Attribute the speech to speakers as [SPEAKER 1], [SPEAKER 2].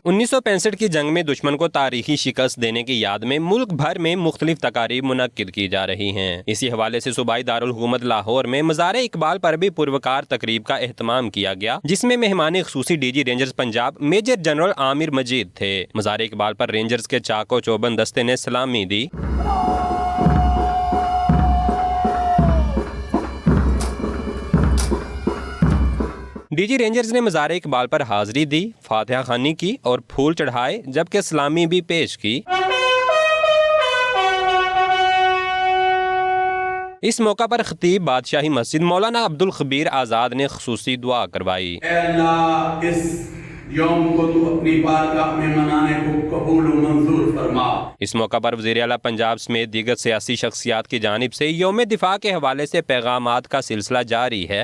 [SPEAKER 1] 1965 की जंग में दुश्मन को तारीखी शिकस्त देने की याद में मुल्क भर में मुख्तलिफ तकारीब मुनक्किद की जा रही हैं। इसी हवाले से सूबाई दारुल हुकूमत लाहौर में मज़ार इकबाल पर भी पुरवकार तकरीब का एहतमाम किया गया, जिसमें मेहमान ख़ुसूसी DG rangers Punjab major general Aamir Majeed थे। मज़ार इकबाल पर रेंजर्स के चाको चौबंद दस्ते ने सलामी दी। डीजी रेंजर्स ने मज़ार इकबाल पर हाजिरी दी, फातिहा खानी की और फूल चढ़ाए, जबकि सलामी भी पेश की। इस मौका पर खतीब बादशाही मस्जिद मौलाना अब्दुल खबीर आज़ाद ने ख़ुसूसी दुआ करवाई।
[SPEAKER 2] यौम को तू अपनी बारगाह में मनाने को कबूल व मंजूर फरमा।
[SPEAKER 1] इस मौका पर वज़ीर आला पंजाब समेत दीगर सियासी शख्सियात की जानिब से यौम दिफा के हवाले से पैगामात का सिलसिला जारी है।